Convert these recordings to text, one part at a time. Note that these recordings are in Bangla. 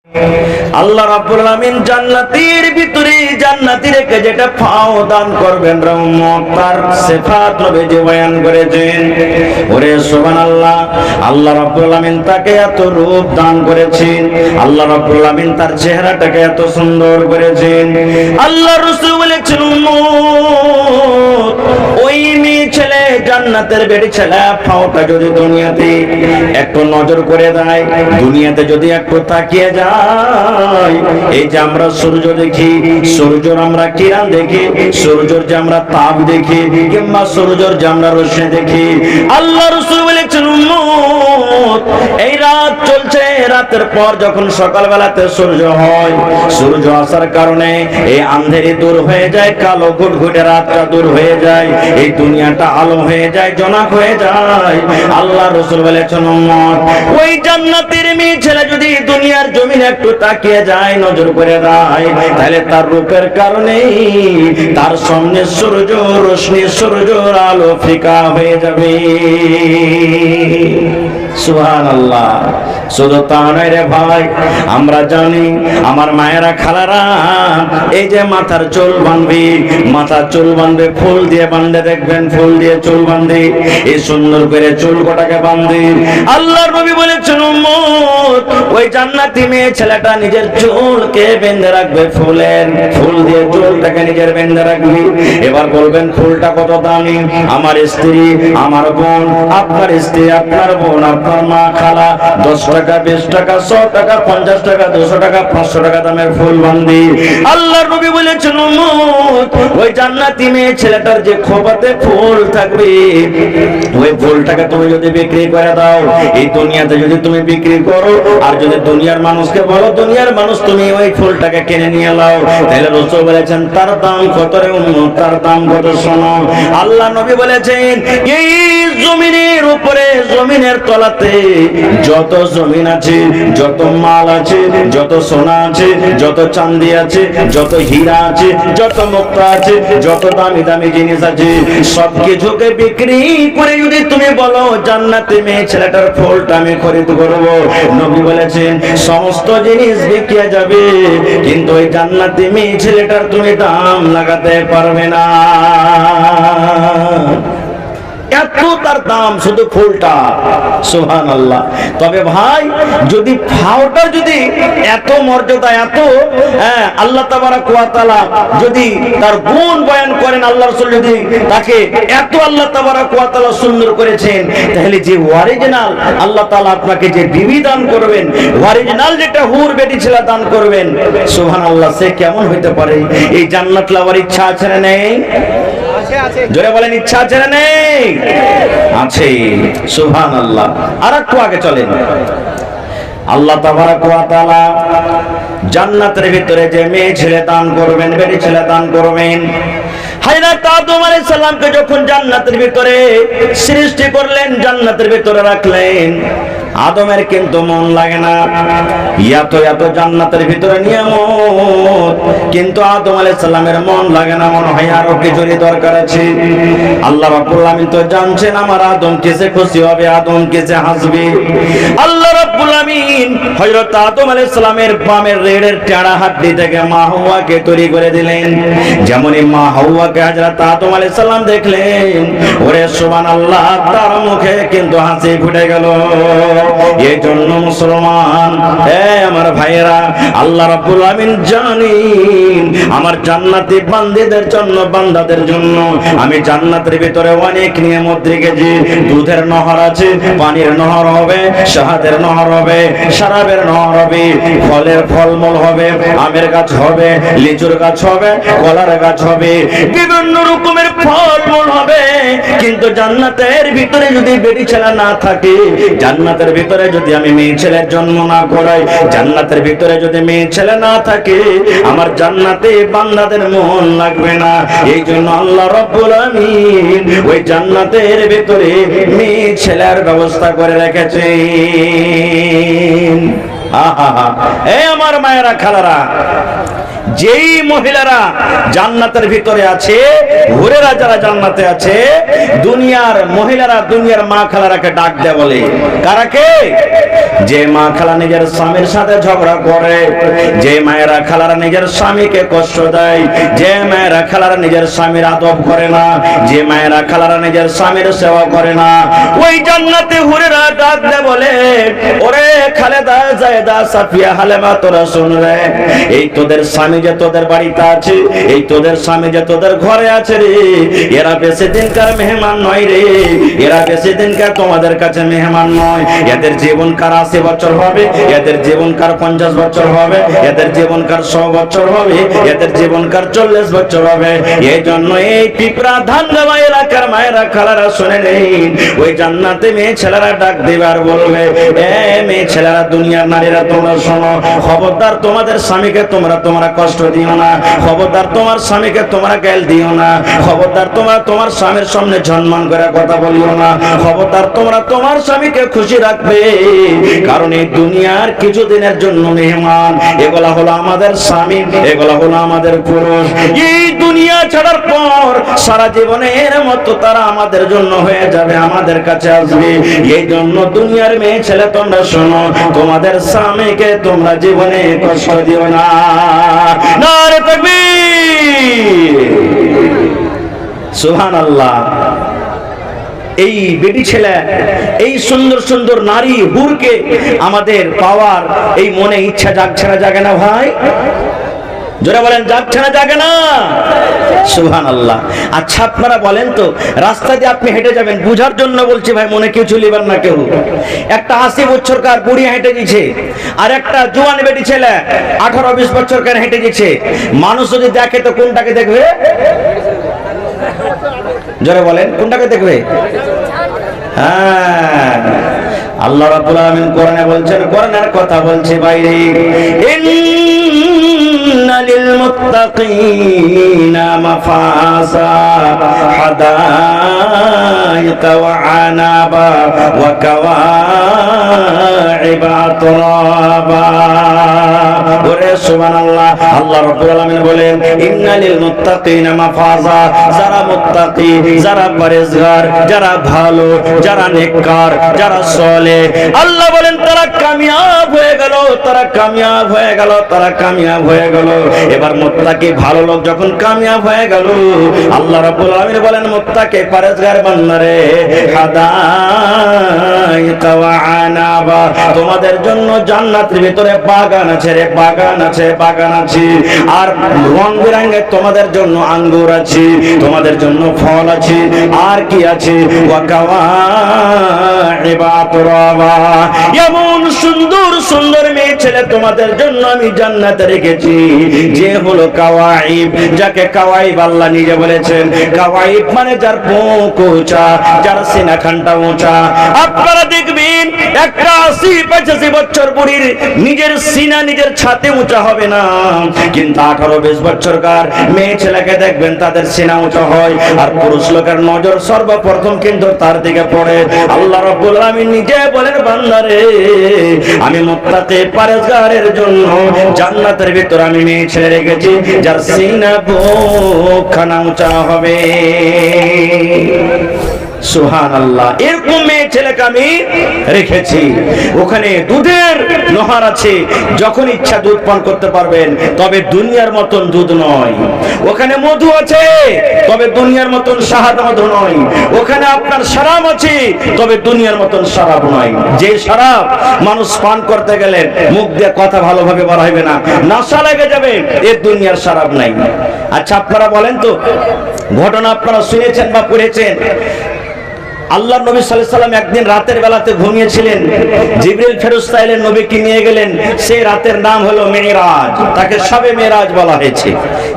আল্লাহ রাব্বুল আলামিন জান্নাতের ভিতরে জান্নাতি রেখে যেটা ফাও দান করবেন রহমত তার সিফাত নবীজি বয়ান করেছেন। ওরে সুবহানাল্লাহ, আল্লাহ রাব্বুল আলামিন তাকে এত রূপ দান করেছেন, আল্লাহ রাব্বুল আলামিন তার চেহারাটাকে এত সুন্দর করেছেন। আল্লাহ রাসূল বলেছেন উম্মত, ওই মেয়ে ছেলে জান্নাতের বেটি ছেলে ফাওটা যদি দুনিয়াতে একটু নজর করে দেয়, দুনিয়াতে যদি একটু তাকিয়ে যায়, এই যে আমরা সূর্য দেখি, সূর্যের আমরা কিরণ দেখি, সূর্যের যে আমরা তাপ দেখি, কিংবা সূর্যের যে আমরা রশ্মি দেখি, আল্লাহ রাসূল বলেছেন উম্মত, এই রাত চলছে, রাতের পর যখন সকালবেলাতে সূর্য হয়, সূর্য আসার কারণে এই আঁধারি দূর হয়ে যায়, কালো ঘুটঘুটে রাতটা দূর হয়ে যায়, এই দুনিয়াটা আলো হয়ে যায়, জনক হয়ে যায়। আল্লাহ রাসূল বলেছেন উম্মত, ওই জান্নাতের মেয়ে ছেলে যদি দুনিয়ার জমিনে একটু তাকিয়ে যায়, নজর করে দেয়, তাহলে তার রূপের কারণে তার সামনে সূর্য রশ্মি, সূর্যের আলো ফিকা হয়ে যাবে। সুবহানাল্লাহ। শুধু তা নয় রে ভাই, আমরা জানি আমার মায়েরা খালারা এই যে মাথার চুল বাঁধবে, মাথার চুল বাঁধবে ফুল দিয়ে বাঁধে, দেখবেন ফুল দিয়ে চুল বাঁধে, এই সুন্দর করে চুল কটাকে বাঁধে। আল্লাহর নবী বলেছেন উম্মত, ওই জান্নাতি মেয়ে ছেলেটা নিজের চুলকে বেঁধে রাখবে, ফুল দিয়ে চুলটাকে নিজের বেঁধে রাখবে। এবার বলবেন ফুলটা কত দামি? আমার স্ত্রী, আমার বোন, আপনার স্ত্রী, আপনার বোন, আপনার মা, খালা 10 টাকা, 20 টাকা, 100 টাকা, 50 টাকা, 200 টাকা, 500 টাকা দামের ফুল বাঁধি। আল্লাহর নবী বলেছেন উম্মত, ওই জান্নাতি মেয়ে ছেলেটার যে খোপাতে ফুল থাকবে, ওই ফুলটাকে তুমি যদি বিক্রি করে দাও, এই দুনিয়াতে যদি তুমি বিক্রি করো, আর যদি দুনিয়ার মানুষকে বলো দুনিয়ার মানুষ তুমি ওই ফুলটাকে কিনে নিয়ে নাও, তাহলে রাসূল বলেছেন তার দাম কত রে উম্মত, তার দাম কত শোনো। আল্লাহ নবী বলেছেন, এই জমিনের উপরে, জমিনের তলাতে যত জমিন আছে, যত মাল আছে, যত সোনা আছে, যত চাঁদি আছে, যত হীরা আছে, যত মুক্তা আছে, যত দামি দামি জিনিস আছে, সব কিছুকে বিক্রি করে যদি তুমি বলো জান্নাতে মেয়ে ছেলেটার ফুলটা আমি খরিদ করব, নবী বলেছেন সমস্ত জিনিস বিকিয়ে যাবে, কিন্তু ওই জান্নাতে মেয়ে ছেলেটার তুমি দাম লাগাতে পারবে না। এত তার দাম শুধু ফুলটা। সুবহানাল্লাহ। তবে ভাই, যদি ফাওটা যদি এত মর্যাদা, এত আল্লাহ তাবারক ওয়া তাআলা যদি তার গুণ বয়ান করেন, আল্লাহ রাসূল যদি তাকে এত আল্লাহ তাবারক ওয়া তাআলা সুন্দর করেছেন, তাহলে যে অরিজিনাল আল্লাহ তাআলা আপনাকে যে বিবি দান করবেন, অরিজিনাল যেটা হুর বেটি ছেলে দান করবেন, সুবহানাল্লাহ, সে কেমন হইতে পারে? এই জান্নাত লাভার ইচ্ছা আছে না নেই? জোরে বলেন, ইচ্ছা আছে না নেই? আছে। সুবহানাল্লাহ। আর একটু আগে চলেন। আল্লাহ তাবারক ওয়া তাআলা জান্নাতের ভিতরে যে মেয়ে ছেলে দান করবেন, বেটি ছেলে দান করবেন, হযরত আদম আলাইহিস সালামকে যখন জান্নাতের ভিতরে সৃষ্টি করলেন, জান্নাতের ভিতরে রাখলেন, আদমের কিন্তু মন লাগে না, এত এত জান্নাতের ভিতরে নিয়ামত, কিন্তু আদম আলাইহিস সালামের মন লাগে না, মনে হয় আরো কিছুরই দরকার আছে। আল্লাহ রাব্বুল আলামিন তো জানছেন আমার আদম কিসে খুশি হবে, আদম কিসে হাসবে। আল্লাহ রাব্বুল আলামিন হযরত আদম আলাইহিস সালামের বামের রেড়ের টেড়া হাড্ডি থেকে মা হাওয়াকে তৈরি করে দিলেন। যেমনই মা হাওয়াকে হযরত আদম আলাইহিস সালাম দেখলেন, ওরে সুবহানাল্লাহ, তার মুখে কিন্তু হাসি ফুটে গেল। এই জন্য মুসলমান, আমার ভাইয়েরা, আল্লাহ রাব্বুল আমিন জানেন আমার জান্নাতি বান্দীদের জন্য, বান্দাদের জন্য আমি জান্নাতের ভিতরে অনেক নিয়ামত রেখেছি। দুধের নহর আছে, পানির নহর হবে, শাহাদের নহর হবে, শরাবের নহর হবে, ফলের ফলমূল হবে, আমের গাছ হবে, লিচুর গাছ হবে, কলার গাছ হবে, বিভিন্ন রকমের ফলমূল হবে। কিন্তু জান্নাতের ভিতরে যদি বেটি ছেলে না থাকে, জান্নাতের ভিতরে যদি আমি মেয়ে ছেলের জন্ম না করাই, জান্নাতের ভিতরে যদি মেয়ে ছেলে না থাকে, আমার জান্নাতে বান্দাদের মন লাগবে না। এই জন্য আল্লাহ রাব্বুল আমিন ওই জান্নাতের ভিতরে মেয়ে ছেলের ব্যবস্থা করে রেখেছেন। আহা, এই আমার মায়েরা খালারা, যেই মহিলারা জান্নাতের ভিতরে আছে, হুরেরা যারা জান্নাতে আছে, দুনিয়ার মহিলারা দুনিয়ার মা খালারাকে ডাক দেয়, বলে কারাকে? যে মা খালা নিজের স্বামীর সাথে ঝগড়া করে, যে মায়েরা খালারা নিজের স্বামীকে কষ্ট দেয়, যে মায়েরা খালারা নিজের স্বামীর আদব করে না, যে মায়েরা খালারা নিজের স্বামীর সেবা করে না, ওই জান্নাতে হুরেরা ডাক দেয়, বলে ওরে খালেদা, জায়েদা, সাফিয়া, হালেমা, তোরা শুন রে, এই তোদের স্বামী যে তোদের বাড়িতে আছে, এই তোদের স্বামী যে তোদের ঘরে আছে রে, এরা বেশি দিনকার মেহমান নয় রে, এরা বেশি দিনকার তোমাদের কাছে মেহমান নয়। এদের জীবনকাল 80 বছর হবে, এদের জীবনকাল 50 বছর হবে, এদের জীবনকাল 100 বছর হবে, এদের জীবনকাল 40 বছর হবে। এই জন্য এই পিপরা ধান দেওয়া এলাকার মায়েরা খালারা শুনে নেন, ওই জান্নাতে মেয়ে ছেলেরা ডাক দিবে আর বলবে, এ মেয়ে ছেলেরা, দুনিয়ার নারীরা, তোমরা শোনো, খবরদার তোমাদের স্বামীকে তোমরা কষ্ট দিও না, খবরদার তোমার স্বামীকে তোমরা গাল দিও না, খবরদার তোমরা তোমার স্বামীর সামনে সম্মান করে কথা বলিও না, খবরদার তোমরা তোমার স্বামীকে খুশি রাখবে, কারণ এই দুনিয়ার কিছুদিনের জন্য মেহমান, এগুলা হলো আমাদের স্বামী, এগুলা হলো আমাদের পুরুষ। এই দুনিয়া ছাড়ার পর সারা জীবনের মতো তারা আমাদের জন্য হয়ে যাবে, আমাদের কাছে আসবে। এই জন্য দুনিয়ার মেয়ে ছেলে, তোমরা শোনো, তোমাদের স্বামীকে তোমরা জীবনে কষ্ট দিও না। নারে তাকবীর, সুবহানাল্লাহ। এই বেটি ছেলে, এই সুন্দর সুন্দর নারী হুরকে আমাদের পাওয়ার এই মনে ইচ্ছা জাগছে না, জাগে না ভাই? জোরে বলেন, যাচ্ছে না, জাগে না? সুবহানাল্লাহ। আচ্ছা আপনারা বলেন তো, রাস্তা দিয়ে আপনি হেঁটে যাবেন, বুঝার জন্য বলছি ভাই, মনে কেউ চলিবার না কেউ। একটা 80 বছরকার বুড়ি হেঁটে দিচ্ছে, আর একটা জোয়ান বেটি ছেলে 18-20 বছরকার হেঁটে দিচ্ছে। মানুষ যদি দেখে তো কোনটাকে দেখবে? জোরে বলেন, কোনটাকে দেখবে? হ্যাঁ, আল্লাহ রাব্বুল আলামিন কোরআনে বলছেন, কোরআনের কথা বলছে বাইরে, ইন্না লিল মুত্তাকিনা মাফাজা হাদাইকা ওয়া আনাবা ওয়া কাওয়াইবা আতরাবা। ওরে সুবহানাল্লাহ, আল্লাহ রাব্বুল আলামিন বলেন, ইন্না লিল মুত্তাকিনা মাফাজা, যারা মুত্তাকি, যারা পরেজগার, যারা ভালো, যারা নেককার, যারা সালেহ, আল্লাহ বলেন তারা কামিয়াব হয়ে গেল, তারা কামিয়াব হয়ে গেল, তারা কামিয়াব হয়ে গেল। এবার মুত্তাকি ভালো লোক যখন কামিয়াব হয়ে গেল, আল্লাহ রাব্বুল আলামিন বলেন, মুত্তাকি পরেজগার বান্দারে, হাদাইকা ওয়া আনাবা, তোমাদের জন্য জান্নাতের ভিতরে বাগান আছে রে, বাগান আছে, বাগান আছে, আর রং বেরঙের তোমাদের জন্য আঙ্গুর আছে, তোমাদের জন্য ফল আছে, আর কি আছে? ওয়া কাওয়াইবা আতরাবা, এমন সুন্দর সুন্দর মেয়ে ছেলে তোমাদের জন্য আমি জান্নাতে রেখেছি, যে হলো কাওয়াইব, যাকে কাওয়াইব আল্লাহ নিজে বলেছেন। কাওয়াইব মানে যার বুক উঁচা, যার সিনা খানটা উঁচা। আপনারা দেখবেন একটা 80-85 বছর বুড়ির নিজের সিনা নিজের ছাতে উঁচা হবে না, কিন্তু 18-20 বছরকার মেয়ে ছেলেকে দেখবেন তাদের সিনা উঁচা হয়, আর পুরুষ লোকের নজর সর্বপ্রথম কিন্তু তার দিকে পড়ে। আল্লাহ রাব্বুল আলামিন নিজে বলেন, বান্দারে, আমি মুত্তাকি পরেজগারের জন্য জান্নাতের ভিতর আমি মেয়ে ছেলে রেখেছি, যার সিনা বুক খানা উঁচা হবে। সুবহানাল্লাহ, এরকম মেয়ে ছেলেকে আমি রেখেছি। ওখানে দুধের নহর আছে, যখন ইচ্ছা দুধ পান করতে পারবেন, তবে দুনিয়ার মতন দুধ নয়। ওখানে মধু আছে, তবে দুনিয়ার মতন শাহাদ মধু নয়। ওখানে আপনার শরাব আছে, তবে দুনিয়ার মতন শরাব নয়। যে শরাব মানুষ পান করতে গেলে মুখ দিয়ে কথা ভালোভাবে বার হবে না, নেশা লেগে যাবে, এর দুনিয়ার শরাব নাই। আচ্ছা আপনারা বলেন তো, ঘটনা আপনারা শুনেছেন বা পড়েছেন, আল্লাহ নবী সাল্লাল্লাহু আলাইহি সাল্লাম একদিন রাতের বেলাতে ঘুমিয়েছিলেন, জিবরিল ফেরেশতা এলেন, নবীকে নিয়ে গেলেন। সেই রাতের নাম হলো মেরাজ, তাকে শবে মেরাজ বলা হয়েছে।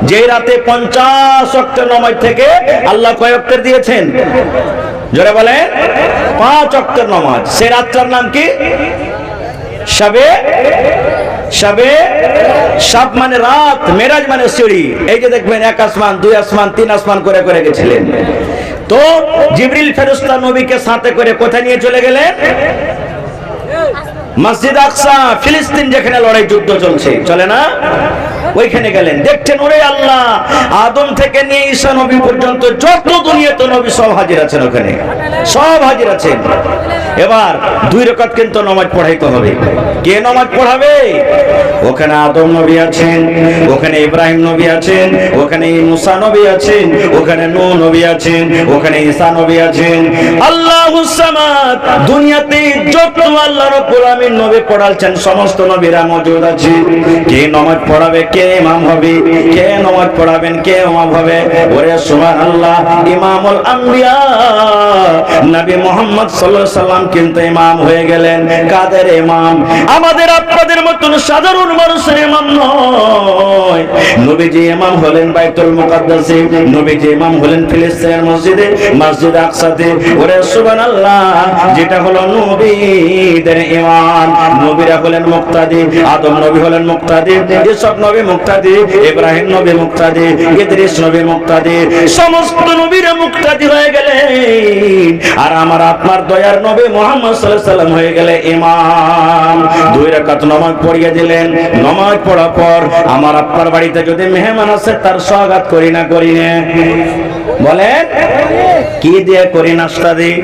যে রাতে 50 ওয়াক্তের নামাজ থেকে আল্লাহ কয় ওয়াক্তের দিয়েছেন? জোরে বলেন, 5 ওয়াক্তের নামাজ। সেই রাতটার নাম কি? শবে, শবে, শব মানে রাত, মেরাজ মানে সিঁড়ি। এই যে দেখবেন 1 আসমান, 2 আসমান, 3 আসমান করে করে গেছিলেন। তো জিবরিল ফেরেশতা নবীকে সাথে করে কোথায় নিয়ে চলে গেলেন? মসজিদ আকসা ফিলিস্তিন যেখানে লড়াই যুদ্ধ চলছে, চলে না, ওইখানে গেলেন, দেখছেন ওরে আল্লাহ, আদম থেকে নিয়ে ঈসা নবী পর্যন্ত যত দুনিয়াতে নবী সব হাজির আছেন, ওখানে সব হাজির আছেন। এবার 2 রাকাত কিন্তু নামাজ পড়াইতে হবে। কে নামাজ পড়াবে? ওখানে আদম নবী আছেন, ওখানে ইব্রাহিম নবী আছেন, ওখানে মুসা নবী আছেন, ওখানে নূহ নবী আছেন, ওখানে ঈসা নবী আছেন। আল্লাহুস সামাদ, দুনিয়াতে যত আল্লাহ রাব্বুল আমিন নবী পড়াচ্ছেন সমস্ত নবীরা মওজুদ আছে। কে নামাজ পড়াবে? কে ইমাম হবে? কে নামাজ পড়াবেন? কে ইমাম হবে? ওরে সুবহানাল্লাহ, ইমামুল আম্বিয়া নবী মুহাম্মদ সাল্লাল্লাহু আলাইহি সাল্লাম কিন্তু ইমাম হয়ে গেলেন। কাদের ইমাম? আমাদের আপনাদের মতন সাধারণ মানুষের ইমাম নয়। নবীজি ইমাম হলেন বাইতুল মুকাদ্দাসে, নবীজি ইমাম হলেন ফিলিস্তিনের মসজিদে, মসজিদ আকসাতে। ওরে সুবহানাল্লাহ, যেটা হলো নবীদের ইমাম। নবীরা হলেন মুক্তাদি, আদম নবী হলেন মুক্তাদি, ইসহাক নবী মুক্তাদি, ইব্রাহিম নবী মুক্তাদি, ইদ্রিস নবী মুক্তাদি, সমস্ত নবীরা মুক্তাদি হয়ে গেলেন। আর আমার আপনার দয়ার নবী মুহাম্মদ সাল্লাল্লাহু আলাইহি সাল্লাম হয়ে গেলে ইমাম। 2 রাকাত নামাজ পড়িয়ে দিলেন। নামাজ পড়ার পর আমার আপনার বাড়িতে যদি মেহমান আসে তার স্বাগত করি না করি না? বলেন কি দিয়ে করি? নাস্তা দিই,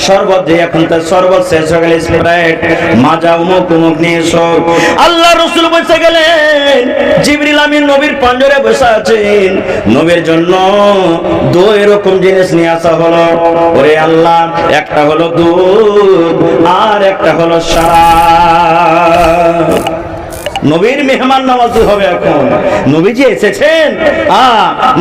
শরবত দিয়ে। এখন তার শরবত শেষ হয়ে গেলে স্প্রাইট, মাজা, উমুক উমুক নিয়ে এসো। আল্লাহ রাসূল বসে গেলেন, জিবরিল আমিন নবীর পাঞ্জরে বসে আছেন। নবীর জন্য 2 এরকম জিনিস নিয়ে আসা হলো। ওরে আল্লাহ, একটা হলো দুধ আর একটা হলো শরাব। নবীর মেহমান নামাজি হবে। এখন নবীজি এসেছেন,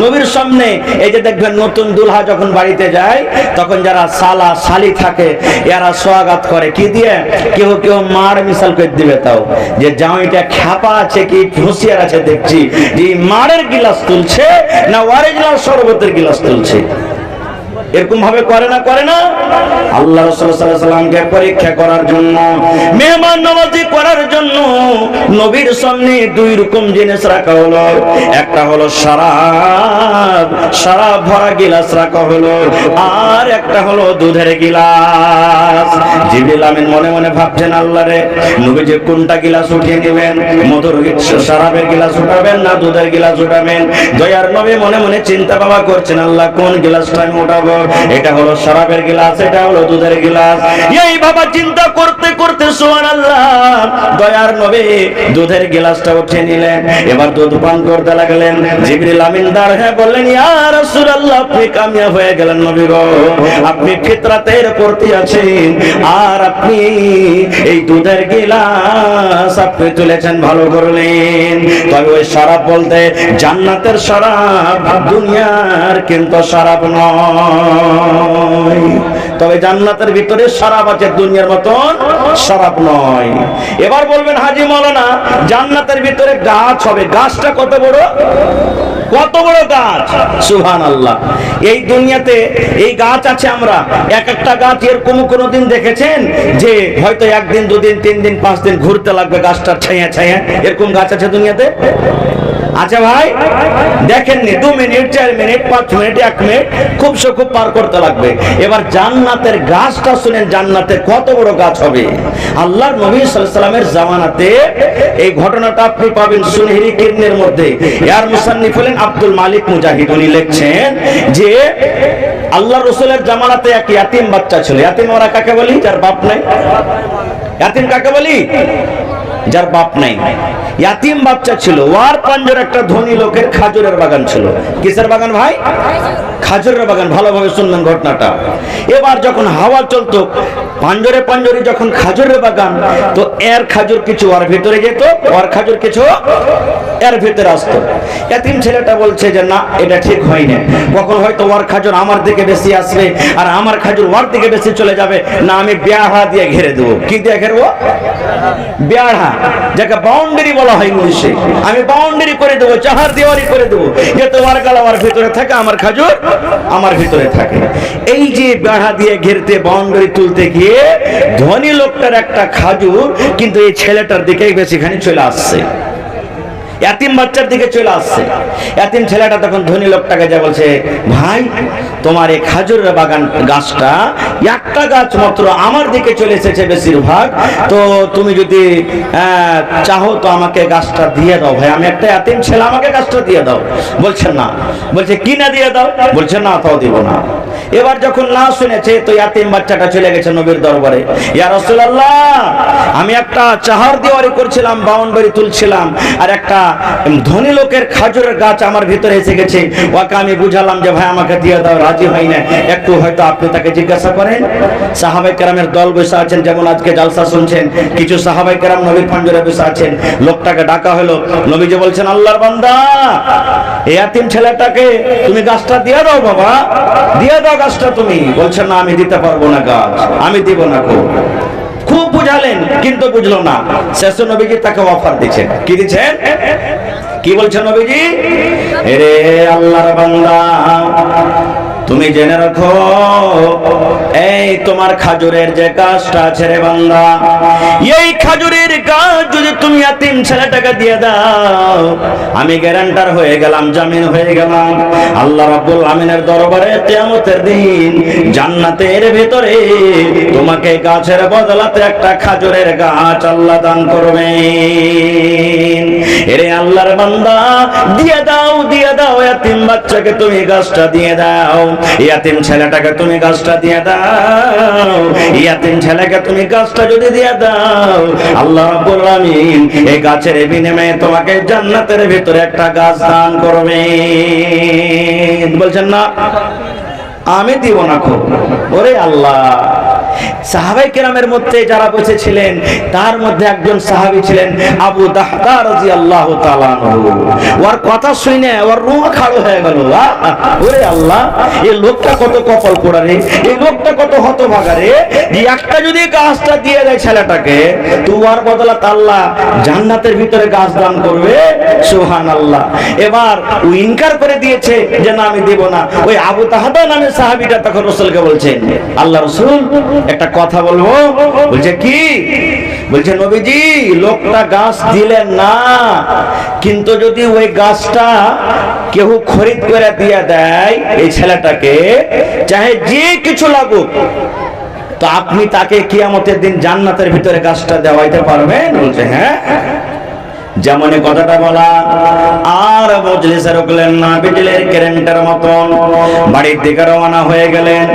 নবীর সামনে এই যে দেখবেন নতুন দুলহা যখন বাড়িতে যায় তখন যারা সালা শালি থাকে এরা স্বাগত করে কি দিয়ে? কেউ কেউ মার মিশাল করে দিবে, তাও যে জামাইটা খ্যাপা আছে কি হুঁশিয়ার আছে দেখছি, যে মারের গিলাস তুলছে না অরিজিনাল শরবতের গিলাস তুলছে। এরকম ভাবে করে না? করে না? আল্লাহ রাসূল সাল্লাল্লাহু আলাইহি সাল্লামকে পরীক্ষা করার জন্য, মেহমান নওয়াজি করার জন্য নবীর সামনে 2 রকম জিনিস রাখা হলো। একটা হলো শরাব, শরাব ভরা গিলাস রাখা হলো, আর একটা হলো দুধের গিলাস। জিবরিল আমিন মনে মনে ভাবছেন, আল্লাহ রে, নবীজি কোনটা গিলাস উঠিয়ে নেবেন? মধুর শরাবের গিলাস উঠাবেন না দুধের গিলাস উঠাবেন? দয়ার নবী মনে মনে চিন্তা ভাবনা করছেন, আল্লাহ কোন গিলাসটা আমি উঠাবো? এটা হলো শরাবের গিলাস, এটা হলো দুধের গিলাস। এই বাবা চিন্তা করতে করতে সুবহানাল্লাহ, দয়ার নবী দুধের গিলাসটা উঠিয়ে নিলেন। এবার দুধ পান করতে লাগলেন। জিবরিল আমিন দাঁড়িয়ে বললেন, ইয়া রাসূলুল্লাহ, আপনি কামিয়াব হয়ে গেলেন নবী গো, আপনি ফিতরাতের প্রতি আছেন, আর আপনি এই দুধের গিলাস আপনি তুলেছেন, ভালো করলেন। তবে ওই শরাব বলতে জান্নাতের শরাব, দুনিয়ার কিন্তু শরাব নয়। তবে জান্নাতের ভিতরে শরাব আছে, দুনিয়ার মতন শরাব নয়। এবার বলবেন, হাজী মাওলানা, জান্নাতের ভিতরে গাছ হবে, গাছটা কত বড়? কত বড় গাছ! সুবহানাল্লাহ। এই দুনিয়াতে এই গাছ আছে, আমরা এক একটা গাছ এরকম কোনদিন দেখেছেন যে হয়তো 1 দিন 2 দিন 3 দিন 5 দিন ঘুরতে লাগবে গাছটার ছায়া ছায়া? এরকম গাছ আছে দুনিয়াতে? আচ্ছা ভাই, দেখেননি 2 মিনিট 4 মিনিট 5 মিনিট 1 মিনিট খুব খুব পার করতে লাগবে। এবার জান্নাতের গাছটা শুনেন, জান্নাতে কত বড় গাছ হবে। আল্লাহর নবী সাল্লাল্লাহু আলাইহি সাল্লামের জামানাতে এই ঘটনাটা আপনি পাবেন সুনহরি কিরনের মধ্যে। এর মুসান্নিফ হলেন আব্দুল মালিক মুজাহিদ। উনি লিখছেন যে আল্লাহর রাসূলের জামানাতে এক ইয়াতিম বাচ্চা ছিল। ইয়াতিম ওরা কাকে বলি? যার বাপ নাই। ইয়াতিম কাকে বলি? যার বাপ নাই। ইয়াতিম বাচ্চা ছিল, ওর পাঞ্জরে একটা ধনী লোকের খাজুরের বাগান ছিল। কিসের বাগান ভাই? খাজুরের বাগান। ভালোভাবে শুনবেন ঘটনাটা। এবার যখন হাওয়া চলতো, পাঞ্জরে পাঞ্জরে যখন খাজুরের বাগান, তো এর খাজুর কিছু ওর ভিতরে যেত, ওর খাজুর কিছু এর ভিতরে আসতো। ইয়াতিম ছেলেটা বলছে যে না, এটা ঠিক হয় না, কখন হয়তো ওর খাজুর আমার দিকে বেশি আসবে আর আমার খাজুর ওর দিকে বেশি চলে যাবে, না আমি বেড়া দিয়ে ঘিরে দেবো। কি দিয়ে ঘেরবো? বেড়া, যাকে বাউন্ডারি বলা হয় ইংলিশে। আমি বাউন্ডারি করে দেবো, চাহার দেওয়ারি করে দেবো, যে তোমার গাল আমার ভিতরে থাকে, আমার খাজুর আমার ভিতরে থাকে। এই যে বেড়া দিয়ে ঘেরতে বাউন্ডারি তুলতে গিয়ে ধনী লোকটার একটা খাজুর কিন্তু এই ছেলেটার দিকে বেশিখানি চলে আসছে। এতিম বাচ্চার দিকে চলে আসছে। এতিম ছেলেটা তখন ধনী লোকটাকে যা বলছে, ভাই তোমার এই খাজুরের বাগান গাছটা একটা গাছ মাত্র আমার দিকে চলে এসেছে বেশিরভাগ, তো তুমি যদি চাহো তো আমাকে গাছটা দিয়ে দাও ভাই, আমি একটা এতিম ছেলে, আমাকে গাছটা দিয়ে দাও। বলছে না। বলছে কি না দিয়ে দাও? বলছে না, তাও দিব না। এবার যখন না শুনেছে তো এতিম বাচ্চাটা চলে গেছে নবীর দরবারে, ইয়া রাসূলুল্লাহ আমি একটা চাহার দিওয়ারি করছিলাম, বাউন্ডারি তুলছিলাম, আর একটা ধনী লোকের খাজুরের গাছ আমার ভিতরে এসে গেছে, ওকে আমি বুঝালাম যে ভাই আমাকে দিয়ে দাও, রাজি হয় না। একটু হয়তো আপনি তাকে জিজ্ঞাসা করেন। সাহাবায়ে কেরামের দল বসে আছেন, যেমন আজকে জালসা শুনছেন, কিছু সাহাবায়ে কেরাম নবীর পাঞ্জরে বসে আছেন। লোকটাকে ডাকা হলো, নবীজি বলছেন আল্লাহর বান্দা এই এতিম ছেলেটাকে তুমি গাছটা দিয়ে দাও বাবা, দিয়ে দাও গাছটা তুমি। বলছেন না আমি দিতে পারবো না গাছ, আমি দিব না। খুব বুঝালেন কিন্তু বুঝলো না। শেষে নবীজি তাকে অফার দিচ্ছেন। কি দিচ্ছেন? কি বলছেন নবীজি? এরে আল্লাহর বান্দা তুমি জেনে রাখো, এই তোমার খাজুরের যে গাছটা আছে রে বান্দা, এই খাজুরের গাছ যদি তুমি এতিম ছেলেটাকে দিয়ে দাও, আমি গ্যারান্টার হয়ে গেলাম, জামিন হয়ে গেলাম, আল্লাহ রাব্বুল আমিনের দরবারে কিয়ামতের দিন জান্নাতের ভেতরে তোমাকে গাছের বদলাতে একটা খাজুরের গাছ আল্লাহ দান করবেন। এরে আল্লাহর বান্দা দিয়ে দাও, দিয়ে দাও, এতিম বাচ্চাকে তুমি গাছটা দিয়ে দাও, এতিম ছেলেটাকে তুমি গাছটা দিয়ে দাও, এতিম ছেলেকে তুমি গাছটা যদি দিয়ে দাও, আল্লাহ রাব্বুল আমিন এই গাছের বিনিময়ে তোমাকে জান্নাতের ভিতরে একটা গাছ দান করবেন। বলছেন না আমি দিব না। ওরে আল্লাহ, সাহাবায়ে কেরামের মধ্যে যারা বসেছিলেন তার মধ্যে একজন সাহাবী ছিলেন আবু দাহদা রাদিয়াল্লাহু তাআলা আনহু। ওর কথা শুনে ওর রূহ খাড়া হয়ে গেল। ওরে আল্লাহ, এই লোকটা কত কপাল পোড়া রে, এই লোকটা কত হতভাগা রে, একটা যদি গাছটা দিয়ে দেয় ছেলেটাকে, তোমার বদলাতে আল্লাহ জান্নাতের ভিতরে গাছ দান করবে। সুবহানাল্লাহ। এবার ও ইনকার করে দিয়েছে যে না আমি দেব না। ওই আবু দাহদা নামে সাহাবীটা তখন রাসূলকে বলছেন, আল্লাহ রাসূল একটা কথা বলবো। বলছে কি? বলছে নবীজি লোকটা গাছ দিলেন না, কিন্তু যদি ওই গাছটা কেউ খরিদ করে দিয়ে দেয় এই ছেলেটাকে, চাহে যে কিছু লাগুক, তো আপনি তাকে কিয়ামতের দিন জান্নাতের ভিতরে গাছটা দেওয়াইতে পারবেন? বলছে হ্যাঁ। যেমন কথাটা বলা আর মজলিসে রুকলেন না, বিজলির কারেন্টের মতন বাড়ির দিকে রওনা হয়ে গেলেন।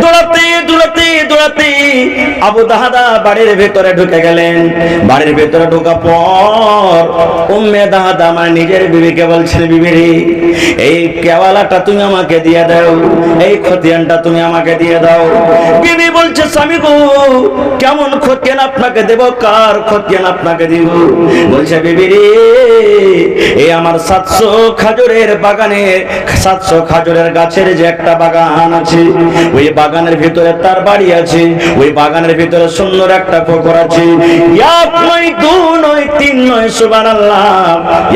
দৌড়াতে দৌড়াতে দৌড়াতে আবু দাহদা বাড়ির ভেতরে ঢুকে গেলেন। বাড়ির ভেতরে ঢোকা পর উম্মে দাহদা আমার নিজের বিবিকে বলছেন, বিবি রে এই কেওয়ালাটা তুমি আমাকে দিয়ে দাও, এই খতিয়ানটা তুমি আমাকে দিয়ে দাও। বিবি বলছে স্বামী গো কেমন খতিয়ান আপনাকে দেব, কার খতিয়ান আপনাকে দিব? বলছে বিবি এই আমার 700 খাজুরের বাগানে, 700 খাজুরের গাছের যে একটা বাগান আছে, ওই বাগানের ভিতরে তার বাড়ি আছে, ওই বাগানের ভিতরে সুন্দর একটা পুকুর আছে, এক নয় দু নয় তিন নয়, সুবহানাল্লাহ,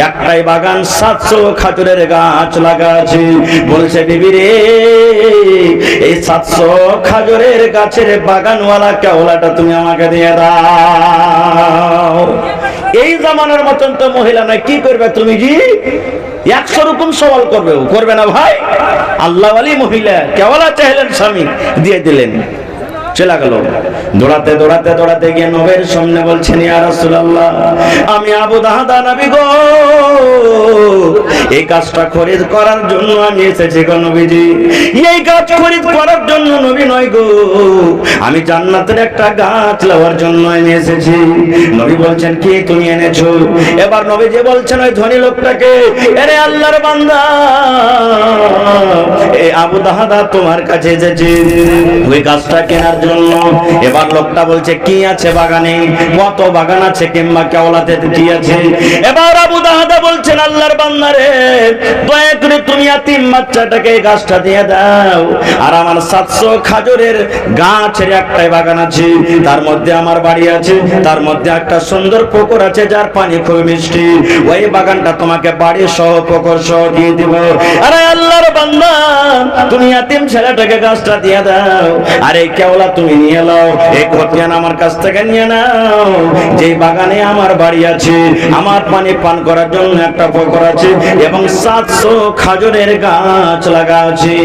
একটাই বাগান 700 খাজুরের গাছ লাগা আছে। বলছে বিবি রে এই 700 খাজুরের গাছের বাগানওয়ালা কেওলাটা তুমি আমাকে দিয়ে দাও। এই জামানার মতন তো মহিলা নাই, কি করবে তুমি জি? 100 রকম সওয়াল করবে না ভাই। আল্লাহওয়ালি মহিলা কেওয়ালা চাইলেন, স্বামী দিয়ে দিলেন, চলে গেল। দৌড়াতে দৌড়াতে দৌড়াতে গিয়ে নবীর সামনে বলছেন, ইয়া রাসূলুল্লাহ আমি আবু দাহদা নবী গো, এই গাছটা খরিদ করার জন্য আমি এসেছি গো নবীজি। এই গাছ খরিদ করার জন্য নবী নয় গো, আমি জান্নাতের একটা গাছ নেওয়ার জন্য আমি এসেছি। নবী বলছেন কি তুমি এনেছো? এবার নবীজি বলছেন ওই ধনী লোকটাকে, আরে আল্লাহর বান্দা এই আবু দাহদা তোমার কাছে এসেছে ওই গাছটা কেনার জন্য। এবার লোকটা বলছে কি আছে বাগানে, কত বাগান আছে কিংবা কেওলাতে কি আছে? এবার আবু দাহদা বলছেন আল্লাহর বান্দা রে দয়া করে তুমি ইয়াতিম বাচ্চাটাকে এই গাছটা দিয়ে দাও। আর আমার 700 খাজুরের গাছের একটাই বাগান আছে, তার মধ্যে আমার বাড়ি আছে, তার মধ্যে একটা সুন্দর পুকুর আছে যার পানি খুব মিষ্টি, ওই বাগানটা তোমাকে বাড়ি সহ পুকুর সহ দিয়ে দিব। আরে আল্লাহর বান্দা, তুমি ইয়াতিম ছেলেটাকে গাছটা দিয়ে দাও, আর এই কেওলা তুমি নিয়ে নাও, এই খতিয়ান আমার কাছ থেকে নিয়ে নাও। যেই বাগানে আমার বাড়ি আছে, আমার পানি পান করার জন্য একটা পুকুর আছে এবং 700 খাজুরের গাছ লাগা আছে।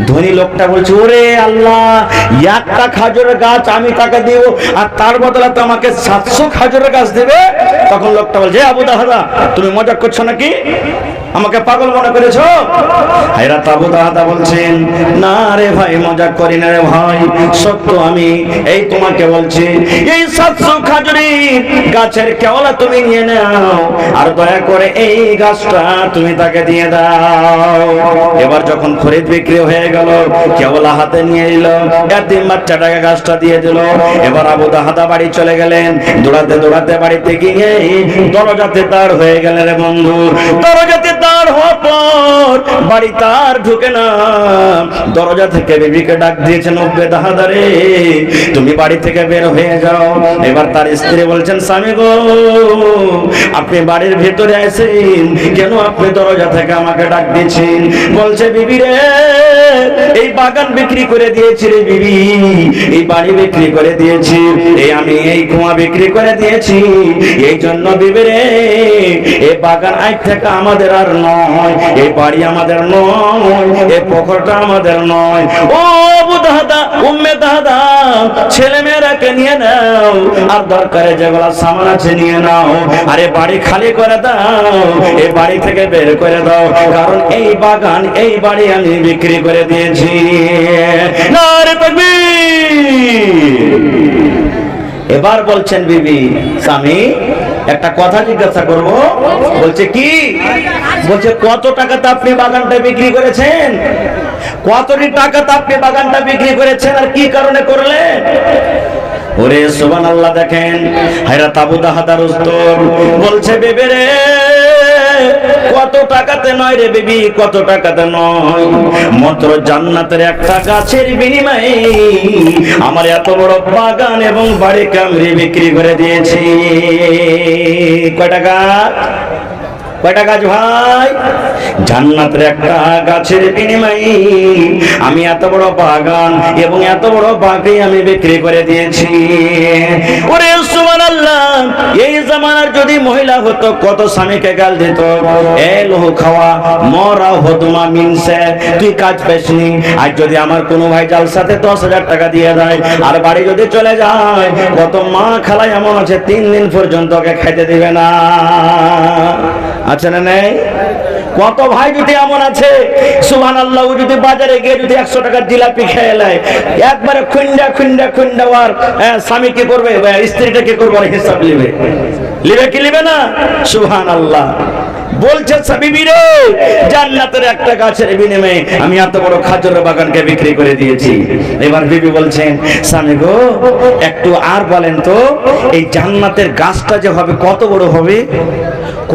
ধনী লোকটা বলছে, ওরে আল্লাহ, একটা খাজুরের গাছ আমি তাকে দিব আর তার বদলে তো আমাকে 700 খাজুরের গাছ দেবে। তখন লোকটা বলছে, আবু দাহাদা, তুমি মজা করছো নাকি? আমাকে পাগল মনে করেছো? হায়রাত আবু দাহাদা বলছেন, না রে ভাই, মজা করি না রে ভাই, সত্য আমি এই তোমাকে বলছি, এই 700 খাজুরি গাছের কেওলা তুমি নিয়ে নাও আর দয়া করে এই গাছটা তুমি তাকে দিয়ে দাও। এবার যখন খরিদ বিক্রি হয়ে গেল, কেওলা হাতে নিয়ে এল, ইয়াতিম বাচ্চাটাকে গাছটা দিয়ে দিল। এবার আবু দাহাদা বাড়ি চলে গেলেন। দৌড়াতে দৌড়াতে বাড়িতে গিয়ে দরজাতে দাঁড় হয়ে গেলেন রে বন্ধু। দরজাতে দাঁড় হওয়ার পর বাড়ি তার ঢুকে না, দরজা থেকে বিবিকে ডাক দিয়েছেন, ওবে দাহাদা রে, তুমি বাড়ি থেকে বের হয়ে যাও। এবার তার স্ত্রী বলছেন, স্বামী গো, আপনি বাড়ির ভিতরে আছেন কেন? আপনি দরজা থেকে আমাকে ডাক দিয়েছেন। বলছে, বিবি রে, এই বাগান বিক্রি করে দিয়েছি রে বিবি, এই বাড়ি বিক্রি করে দিয়েছি, এই আমি এই কুয়া বিক্রি করে দিয়েছি, এই জন্য বিবি রে, এই বাগান আজ থেকে আমাদের আর নয়, এই বাড়ি আমাদের নয়, এই পুকুরটা আমাদের নয়। ও আবু দাহাদা, উম্মে দাহাদা, ছেলে মেয়েরাকে নিয়ে নাও আর দরকারে যেগুলো সামান আছে নিয়ে নাও, আরে বাড়ি খালি করে দাও, এই বাড়ি থেকে বের করে দাও, কারণ এই বাগান এই বাড়ি আমি বিক্রি করে দিয়েছি। নারে তাকবীর। এবার বলছেন বিবি, স্বামী একটা কথা জিজ্ঞাসা করব। বলছে, কি? বলছে, কত টাকাতে আপনি বাগানটা বিক্রি করেছেন? কতটি টাকাতে আপনি বাগানটা বিক্রি করেছেন আর কি কারণে করলেন? ওরে সুবহানাল্লাহ, দেখেন হায়রাত আবু দাহাদার উত্তর। বলছে, বিবি রে, কত টাকাতে নয় রে বিবি, কত টাকাতে নয়, মাত্র জান্নাতের একটা গাছের বিনিময়ে আমার এত বড় বাগান এবং বাড়ি কামড়ি বিক্রি করে দিয়েছি। কয় টাকা? কয়টা গাছ ভাই? জান্নাতের একটা গাছের বিনিময়ে আমি এত বড় বাগান এবং এত বড় বাড়ি আমি বিক্রি করে দিয়েছি। ওরে সুবহানাল্লাহ, এই জামানার যদি মহিলা হতো কত স্বামীকে গাল দিত, এ লোহ খাওয়া মরা হদমা মিনসে, তুই কাজ পেছনি। আর যদি আমার কোনো ভাই জালসাতে 10,000 টাকা দিয়ে দেয় আর বাড়ি যদি চলে যায়, কত মা খালা এমন আছে 3 দিন পর্যন্ত ওকে খাইতে দিবে না। আছে না নেই? কত ভাই যদি এমন আছে, সুবহানাল্লাহ, ও যদি বাজারে গিয়ে যদি 100 টাকার জিলাপি খেয়ে নেয়, একবারে খুন্ডা খুন্ডা খুন্ডা, আর স্বামী কি করবে, স্ত্রীটা কি করবে, হিসাব লিবে কি লিবে না? সুবহানাল্লাহ। বলছে, বিবি রে, জান্নাতের একটা গাছের বিনিময়ে আমি এত বড় খাজুরের বাগানকে বিক্রি করে দিয়েছি। এবার বিবি বলছেন, স্বামী গো, একটু আর বলেন তো, এই জান্নাতের গাছটা যে হবে কত বড় হবে?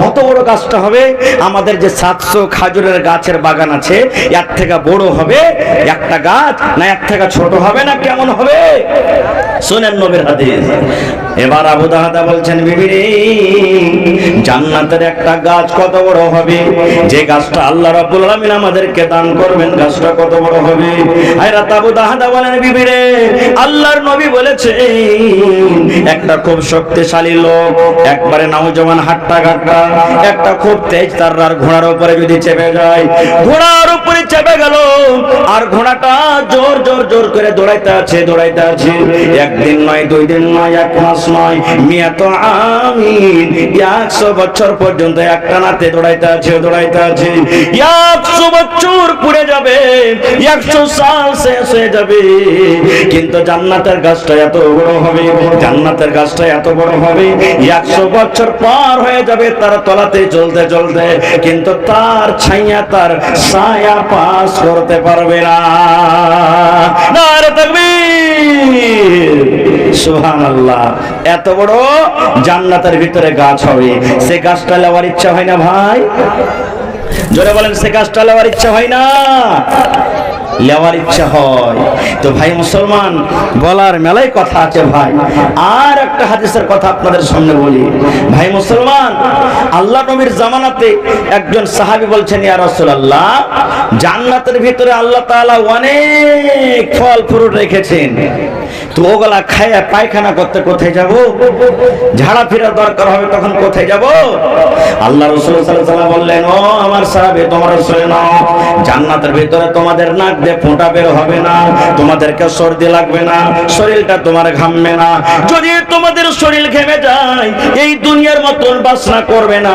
কত বড় গাছটা হবে? আমাদের যে 700 খাজুরের গাছের বাগান আছে, এর থেকে বড় হবে একটা গাছ, না এর থেকে ছোট হবে, না কেমন হবে? শুনেন নবীর হাদিস। এবার আবু দাহাদা বলছেন, বিবি রে, জান্নাতের একটা গাছ কত বড় হবে? যে গাছটা আল্লাহ রাব্বুল আলামিন আমাদেরকে দান করবেন, গাছটা কত বড় হবে? হায়রাত আবু দাহাদা বলেন, বিবি রে, আল্লাহর নবী বলেছে, একটা খুব শক্তিশালী লোক, একবারে নওজওয়ান হাট্টা গাট্টা, একটা খুব তেজ তার ঘোড়ার উপরে যদি চেপে যায়, ঘোড়ার উপরে চেপে গেল আর ঘোড়াটা জোর জোর জোর করে দৌড়াইতে আছে, দৌড়াইতে আছে, একদিন নয়, 2 দিন নয়, 1 মাস নয়, মিয়াত আমিন, 100 বছর পর্যন্ত একটা নাতে দৌড়াইতে আছে, দৌড়াইতে আছে। 100 বছর পুড়ে যাবে, 100 সাল শেষ হয়ে যাবে, কিন্তু জান্নাতের গাছটা এত বড় হবে, জান্নাতের গাছটা এত বড় হবে, 100 বছর পার হয়ে যাবে তার তলাতে চলতে চলতে, কিন্তু তার ছায়া, তার ছায়া পাস করতে পারবে না। নারে তাকবীর, সুবহানাল্লাহ। এত বড় জান্নাতের ভিতরে গাছ হবে, সে গাছটা নেওয়ার ইচ্ছা হয় না ভাই? জোরে বলেন, সে কাজটা নেওয়ার ইচ্ছা হয় না? নেওয়ার ইচ্ছা হয়। তো ভাই মুসলমান, বলার মেলায় কথা আছে ভাই। আর একটা হাদিসের কথা আপনাদের সামনে বলি ভাই মুসলমান। আল্লাহ নবীর জামানাতে একজন সাহাবী বলছেন, ইয়া রাসূলুল্লাহ, জান্নাতের ভিতরে আল্লাহ তাআলা অনেক ফল ফ্রুট রেখেছেন, তো ওগুলা খায়া পায়খানা করতে কোথায় যাব? ঝাড়া ফেরা দরকার হবে, তখন কোথায় যাব? আল্লাহ রাসূল সাল্লাল্লাহু আলাইহি ওয়াসাল্লাম বললেন, ও আমার সাহাবী, তোমরা শুনে নাও, জান্নাতের ভিতরে তোমাদের নাক দিয়ে ফোঁটা বের হবে না, তোমাদেরকে সর্দি লাগবে না, শরীরটা তোমার ঘামবে না। যদি তোমাদের শরীর ঘেমে যায়, এই দুনিয়ার মতন বাসনা করবে না।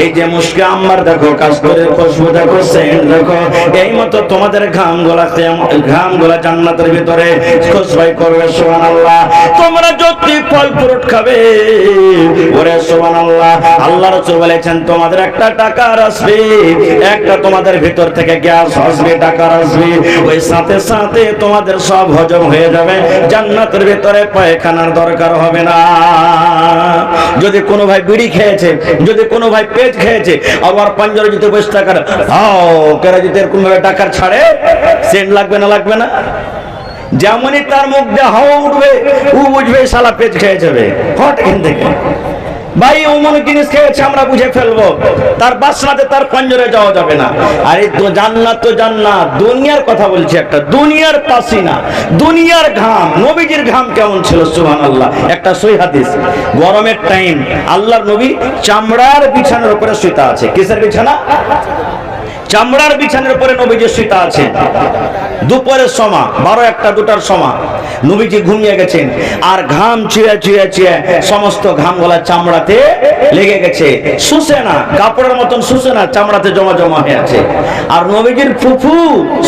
এই যে মুশকে আম্মার দেখো, কাজ করে খুশবু দেখো, সেন্ট দেখো, এই মতো তোমাদের ঘামগুলা জান্নাতের ভিতরে খুশবাই করবে। সুবহানাল্লাহ। তোমরা যত ফল ফ্রুট খাবে, ওরে সুবহানাল্লাহ, আল্লাহ রাসূল বলেছেন, তোমাদের একটা টাকা আসবে, একটা তোমাদের ভিতর থেকে গ্যাস আসবে, টাকা আসবে, ওই সাথে সাথে তোমাদের সব হজম হয়ে যাবে, জান্নাতের ভিতরে পায়খানার দরকার হবে না। যদি কোনো ভাই বিড়ি খেয়েছে, যদি কোনো ভাই পেট খেয়েছে, আবার পাঞ্জারে যদি বসে টাকার কেরা যদি এরকম ভাবে টাকার ছাড়ে, সেন্ট লাগবে না? লাগবে না? যেমনই তার মুখ দিয়ে হাওয়া উঠবে, ও বুঝবে শালা পেট খেয়ে যাবে, হট এখান থেকে। ভাই অমন জিনিস খেয়েছে আমরা বুঝে ফেলবো, তার বাসনাতে তার পঞ্জরে যাওয়া যাবে না। আরে তো জান্নাত, তো জান্নাত দুনিয়ার কথা বলছি, একটা দুনিয়ার পাসিনা, দুনিয়ার ঘাম। নবীজির ঘাম কেমন ছিল? সুবহানাল্লাহ। একটা সহিহ হাদিস, গরমের টাইম আল্লাহর নবী চামড়ার বিছানার উপরে শুয়ে আছে। কিসের বিছানা? চামড়ার বিছানার উপরে নবীজি শুয়ে আছে। দুপুরের সময় 12-1, 2টার সময় নবীজি ঘুমিয়ে গেছেন, আর ঘাম চুয়ে চুয়ে চুয়ে সমস্ত ঘামগুলা চামড়াতে লেগে গেছে, শুষে না, কাপড়ের মতন শুষে না, চামড়াতে জমা জমা হয়ে আছে। আর নবীজির ফুফু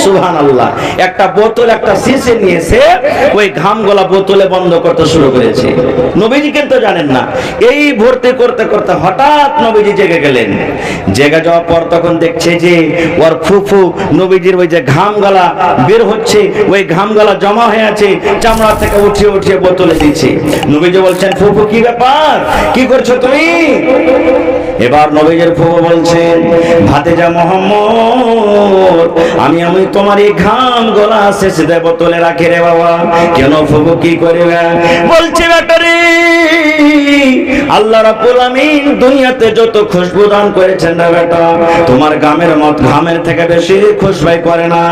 সুবহানাল্লাহ একটা বোতল, একটা শিশে নিয়েছে, ওই ঘামগুলা বোতলে বন্ধ করতে শুরু করেছে। নবীজি কিন্তু জানেন না। এই ভর্তি করতে করতে হঠাৎ নবীজি জেগে গেলেন। জেগে যাওয়ার পর তখন দেখছে যে ওর ফুফু নবীজির ওই যে ঘামগুলা বের হচ্ছে, ওই ঘামগুলা জমা হয়ে আছে, চামড়া থেকে উঠিয়ে উঠিয়ে বোতলে দিচ্ছে। নবীজি বলছেন, ফুফু কি ব্যাপার, কি করছো তুমি? এবার নবীজির ফুফু বলছেন, ভাতিজা মুহাম্মদ, আমি তোমার এই ঘামগুলা শেষে বোতলে রাখি রে বাবা। কেন ফুফু, কি করবে? বলছে, ব্যাটারে, আল্লাহ রাব্বুল আমিন দুনিয়াতে যত খুশবু দান করেছেন না বেটা, তোমার ঘামের থেকে বেশি খুশবাই করে না।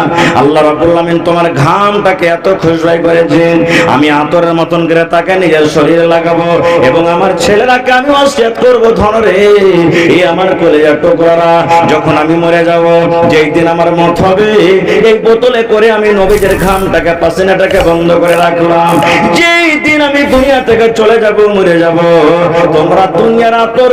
আল্লাহ রাব্বুল আমিন তোমার ঘামটাকে এত খুশবাই করেছেন, আমি আতরের মতন করে তাকে নিজের শরীরে লাগাবো, এবং আমার ছেলেরাকে আমি ওসিয়ত করবো, ধন রে, এই আমার কলিজার টুকরা, যখন আমি মরে যাব, যেই দিন আমার মত হবে, এই বোতলে করে আমি নবীদের ঘামটাকে, পাসিনাটাকে বন্ধ করে রাখলাম। যেই দিন আমি দুনিয়া থেকে চলে যাব, মরে যাব, তোমরা দুনিয়ার আতর